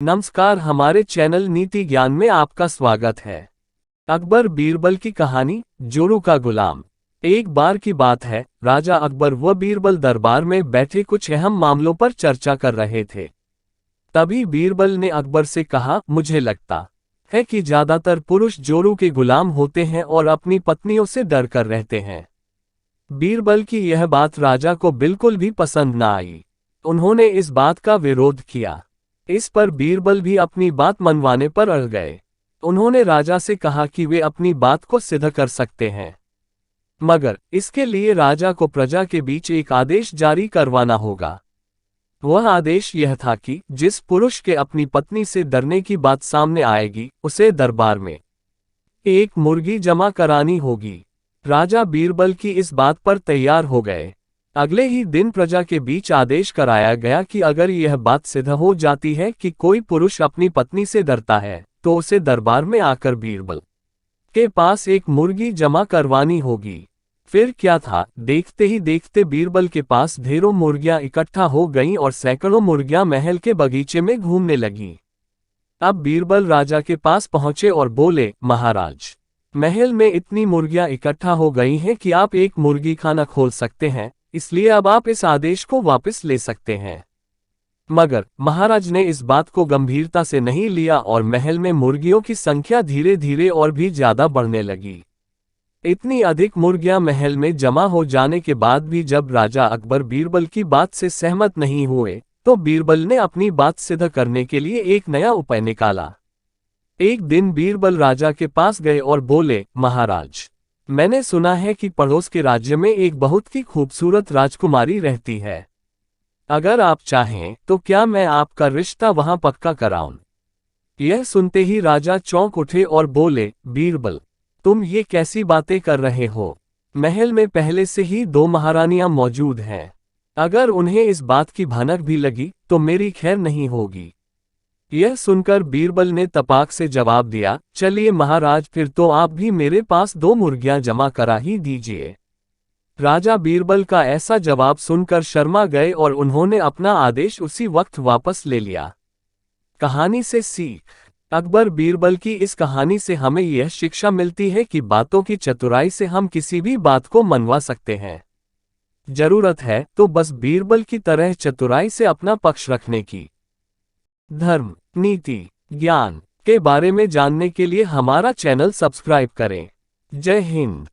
नमस्कार, हमारे चैनल नीति ज्ञान में आपका स्वागत है। अकबर बीरबल की कहानी, जोरू का गुलाम। एक बार की बात है, राजा अकबर व बीरबल दरबार में बैठे कुछ अहम मामलों पर चर्चा कर रहे थे। तभी बीरबल ने अकबर से कहा, मुझे लगता है कि ज्यादातर पुरुष जोरू के गुलाम होते हैं और अपनी पत्नियों से डर कर रहते हैं। बीरबल की यह बात राजा को बिल्कुल भी पसंद न आई। उन्होंने इस बात का विरोध किया। इस पर बीरबल भी अपनी बात मनवाने पर अड़ गए। उन्होंने राजा से कहा कि वे अपनी बात को सिद्ध कर सकते हैं, मगर इसके लिए राजा को प्रजा के बीच एक आदेश जारी करवाना होगा। वह आदेश यह था कि जिस पुरुष के अपनी पत्नी से डरने की बात सामने आएगी, उसे दरबार में एक मुर्गी जमा करानी होगी। राजा बीरबल की इस बात पर तैयार हो गए। अगले ही दिन प्रजा के बीच आदेश कराया गया कि अगर यह बात सिद्ध हो जाती है कि कोई पुरुष अपनी पत्नी से डरता है, तो उसे दरबार में आकर बीरबल के पास एक मुर्गी जमा करवानी होगी। फिर क्या था, देखते ही देखते बीरबल के पास ढेरों मुर्गियां इकट्ठा हो गईं और सैकड़ों मुर्गियां महल के बगीचे में घूमने लगीं। अब बीरबल राजा के पास पहुंचे और बोले, महाराज, महल में इतनी मुर्गियां इकट्ठा हो गई हैं कि आप एक मुर्गी खाना खोल सकते हैं, इसलिए अब आप इस आदेश को वापस ले सकते हैं। मगर महाराज ने इस बात को गंभीरता से नहीं लिया और महल में मुर्गियों की संख्या धीरे धीरे और भी ज्यादा बढ़ने लगी। इतनी अधिक मुर्गियां महल में जमा हो जाने के बाद भी जब राजा अकबर बीरबल की बात से सहमत नहीं हुए, तो बीरबल ने अपनी बात सिद्ध करने के लिए एक नया उपाय निकाला। एक दिन बीरबल राजा के पास गए और बोले, महाराज, मैंने सुना है कि पड़ोस के राज्य में एक बहुत ही खूबसूरत राजकुमारी रहती है। अगर आप चाहें तो क्या मैं आपका रिश्ता वहां पक्का कराऊं? यह सुनते ही राजा चौंक उठे और बोले, बीरबल, तुम ये कैसी बातें कर रहे हो? महल में पहले से ही 2 महारानियां मौजूद हैं। अगर उन्हें इस बात की भनक भी लगी तो मेरी खैर नहीं होगी। यह सुनकर बीरबल ने तपाक से जवाब दिया, चलिए महाराज, फिर तो आप भी मेरे पास 2 मुर्गियां जमा करा ही दीजिए। राजा बीरबल का ऐसा जवाब सुनकर शर्मा गए और उन्होंने अपना आदेश उसी वक्त वापस ले लिया। कहानी से सीख। अकबर बीरबल की इस कहानी से हमें यह शिक्षा मिलती है कि बातों की चतुराई से हम किसी भी बात को मनवा सकते हैं। जरूरत है तो बस बीरबल की तरह चतुराई से अपना पक्ष रखने की। धर्म, नीति, ज्ञान के बारे में जानने के लिए हमारा चैनल सब्सक्राइब करें। जय हिंद।